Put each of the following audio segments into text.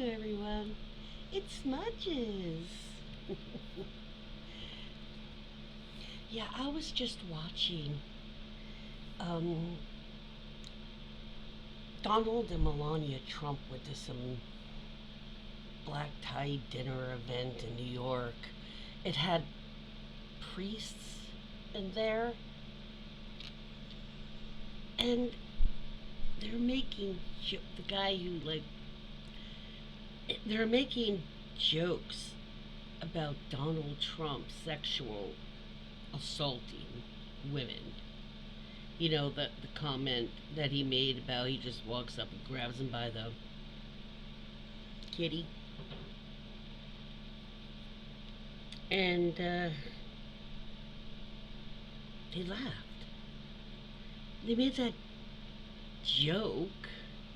everyone. It's Smudges. Yeah, I was just watching um, Donald and Melania Trump went to some black tie dinner event in New York. It had priests in there, and they're making the guy who they're making jokes about Donald Trump sexual assaulting women. You know, the comment that he made about he just walks up and grabs them by the kitty. And they laughed. They made that joke.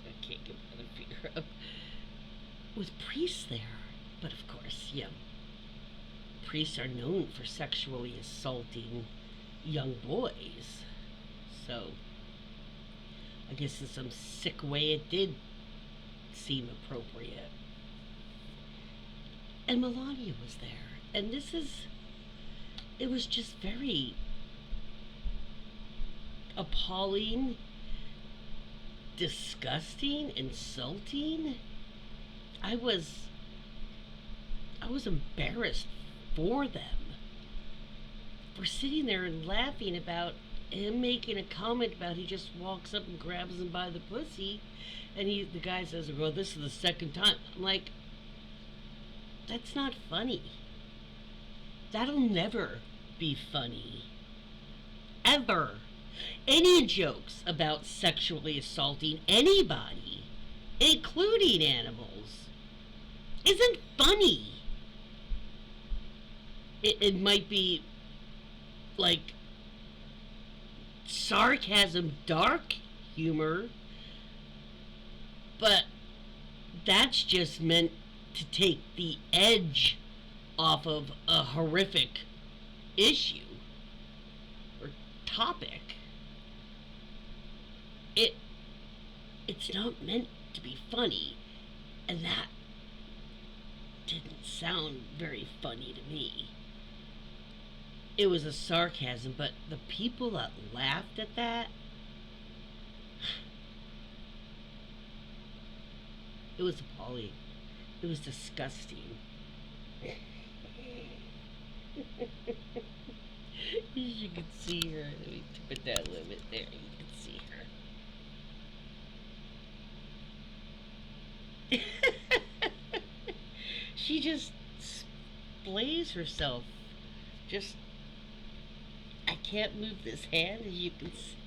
I can't get my other finger up. With priests there. But of course, yeah, priests are known for sexually assaulting young boys. So, I guess in some sick way it did seem appropriate. And Melania was there. And it was just very appalling, disgusting, insulting. I was I was embarrassed for them for sitting there and laughing about him making a comment about he just walks up and grabs him by the pussy, and the guy says, "Well, this is the second time." I'm like, that's not funny. That'll never be funny. Ever. Any jokes about sexually assaulting anybody, including animals, isn't funny. It might be like sarcasm, dark humor, but that's just meant to take the edge off of a horrific issue or topic. It it's not meant to be funny, and that didn't sound very funny to me. It was a sarcasm, but the people that laughed at that, it was appalling. It was disgusting. You can see her. Let me put that a little bit there. You can see her. She just displays herself. Just, I can't move this hand, as you can see.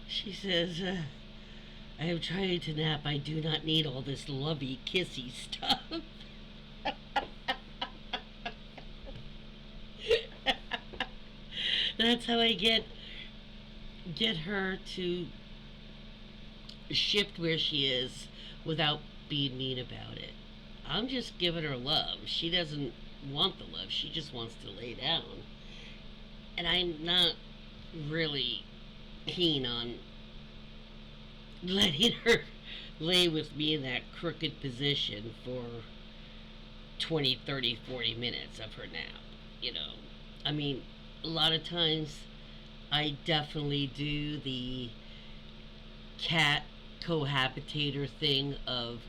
She says, I am trying to nap. I do not need all this lovey kissy stuff. That's how I get her to shift where she is without being mean about it. I'm just giving her love. She doesn't want the love. She just wants to lay down. And I'm not really keen on letting her lay with me in that crooked position for 20, 30, 40 minutes of her nap. You know, I mean, a lot of times I definitely do the cat cohabitator thing of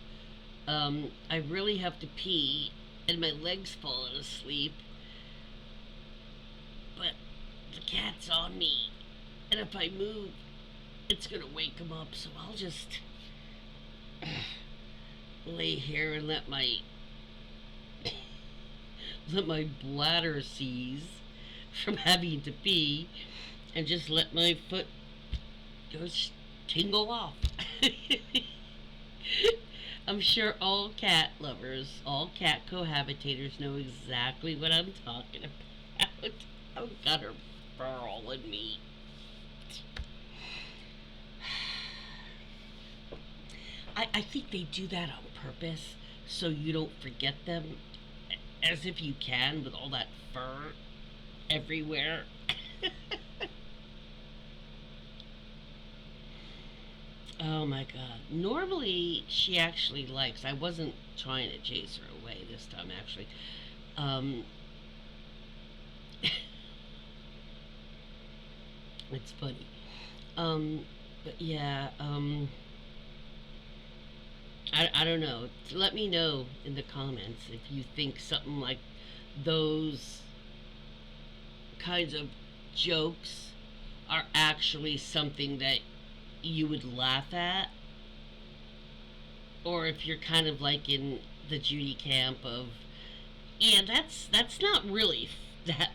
I really have to pee and my legs falling asleep, but the cat's on me, and if I move it's gonna wake him up, so I'll just lay here and let my bladder seize from having to pee, and just let my foot go tingle off. I'm sure all cat lovers, all cat cohabitators know exactly what I'm talking about. I've got her fur all in me. I think they do that on purpose so you don't forget them, as if you can with all that fur everywhere. Oh my god. Normally, she actually likes. I wasn't trying to chase her away this time, actually. Um, it's funny. But yeah, I don't know. Let me know in the comments if you think something like those kinds of jokes are actually something that you would laugh at, or if you're kind of like in the Judy camp of, yeah, that's not really that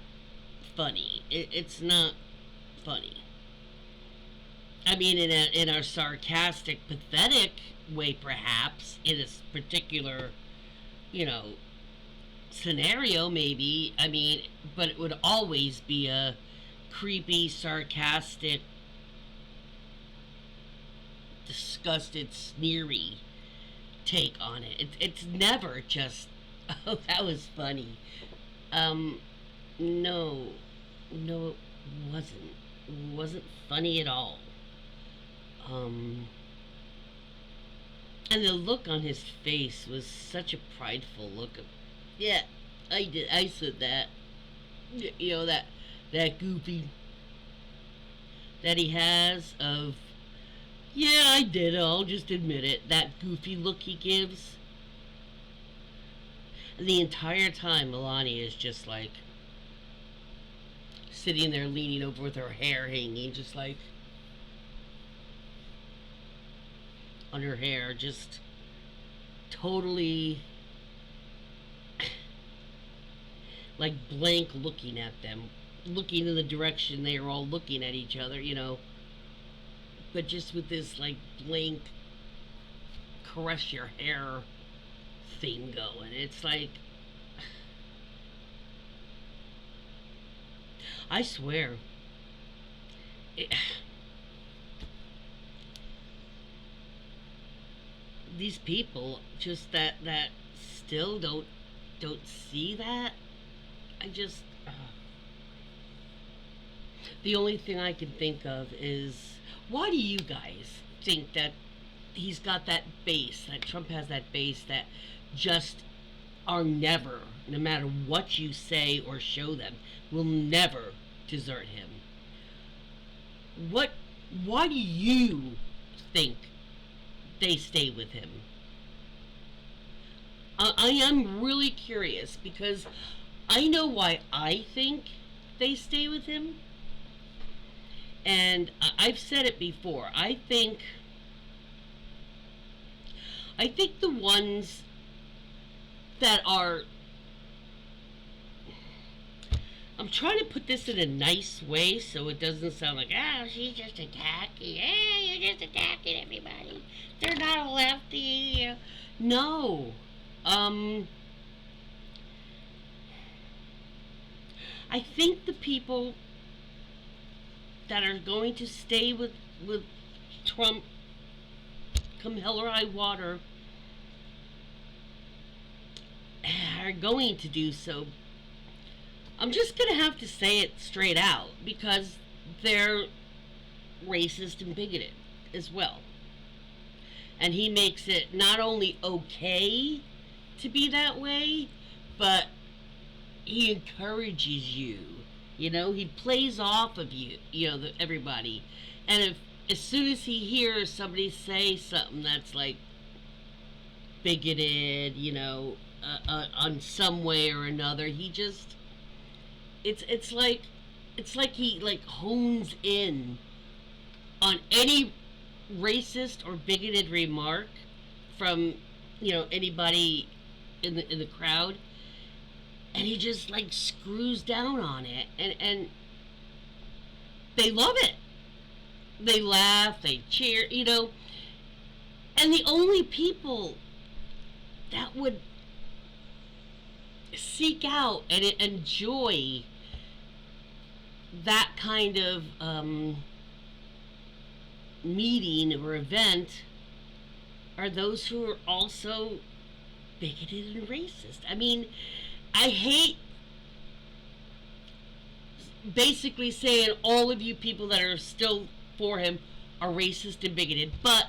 funny. It's not funny. I mean, in a sarcastic, pathetic way, perhaps in a particular, you know, scenario, maybe. I mean, but it would always be a creepy, sarcastic, disgusted, sneery take on it. It's never just, oh, that was funny. Um, no, no, it wasn't. It wasn't funny at all. Um, and the look on his face was such a prideful look of, yeah, I did, I said that. You know, that goofy that he has of, yeah, I did, I'll just admit it. That goofy look he gives. And the entire time, Melania is just like sitting there leaning over with her hair hanging, just like on her hair, just totally like blank looking at them, looking in the direction they are all looking at each other, you know, but just with this like blank caress your hair thing going. It's like, I swear, it, these people just that still don't see that. I just the only thing I can think of is, why do you guys think that he's got that base, that Trump has that base that just are never, no matter what you say or show them, will never desert him? What why do you think they stay with him? I am really curious because I know why I think they stay with him. And I've said it before. I think the ones that are, I'm trying to put this in a nice way so it doesn't sound like, oh, she's just attacking. Hey, you're just attacking everybody. They're not a lefty. No. I think the people that are going to stay with Trump come hell or high water are going to do so. I'm just going to have to say it straight out because they're racist and bigoted as well. And he makes it not only okay to be that way, but he encourages you. You know, he plays off of you, everybody. And if as soon as he hears somebody say something that's like bigoted, on some way or another, he just it's like he like hones in on any racist or bigoted remark from anybody in the crowd, and he just like screws down on it, and they love it. They laugh, they cheer, and the only people that would seek out and enjoy that kind of meeting or event are those who are also bigoted and racist. I mean, I hate basically saying all of you people that are still for him are racist and bigoted, but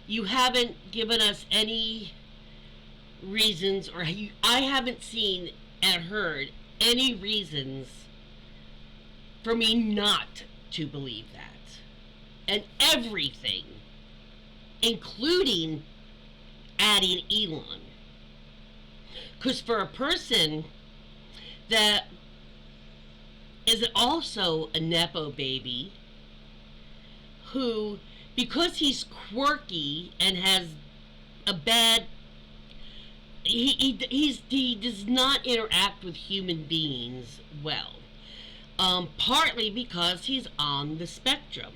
you haven't given us any reasons, or I haven't seen and heard any reasons for me not to believe that. And everything, including adding Elon. Because for a person that is also a Nepo baby who, because he's quirky and has a bad, he does not interact with human beings well. Partly because he's on the spectrum.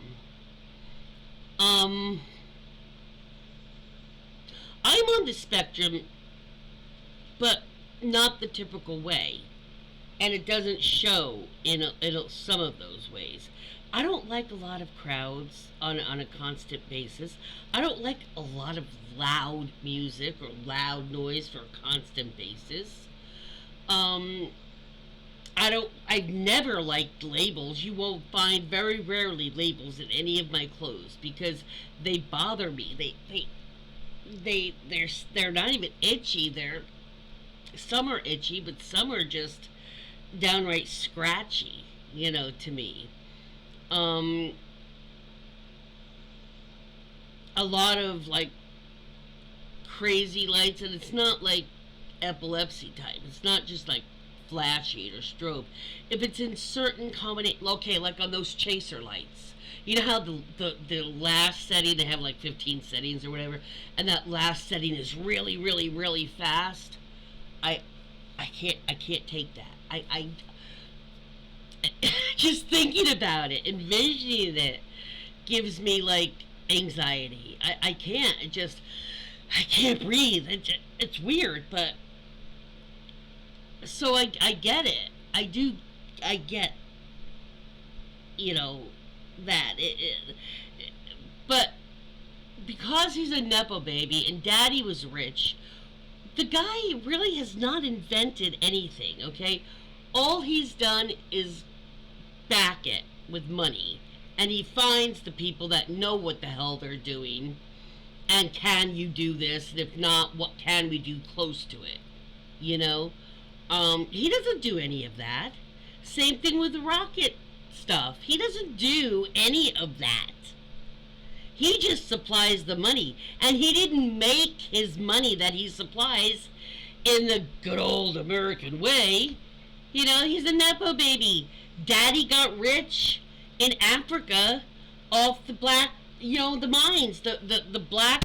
I'm on the spectrum, but not the typical way, and it doesn't show in some of those ways. I don't like a lot of crowds on a constant basis. I don't like a lot of loud music or loud noise for a constant basis. I've never liked labels. You won't find very rarely labels in any of my clothes because they bother me. They're not even itchy. Some are itchy, but some are just downright scratchy, to me. A lot of like crazy lights, and it's not like epilepsy type. It's not just like flashing or strobe. If it's in certain combination, okay, like on those chaser lights. You know how the last setting, they have like 15 settings or whatever, and that last setting is really, really, really fast. I can't take that. I just thinking about it, envisioning it, gives me like anxiety. I can't. I can't breathe. It's weird, but so I get it. I get, that. But because he's a Nepo baby and daddy was rich, the guy really has not invented anything, okay? All he's done is back it with money. And he finds the people that know what the hell they're doing. And can you do this? And if not, what can we do close to it? He doesn't do any of that. Same thing with the rocket stuff. He doesn't do any of that. He just supplies the money. And he didn't make his money that he supplies in the good old American way. He's a Nepo baby. Daddy got rich in Africa off the black, the mines, the black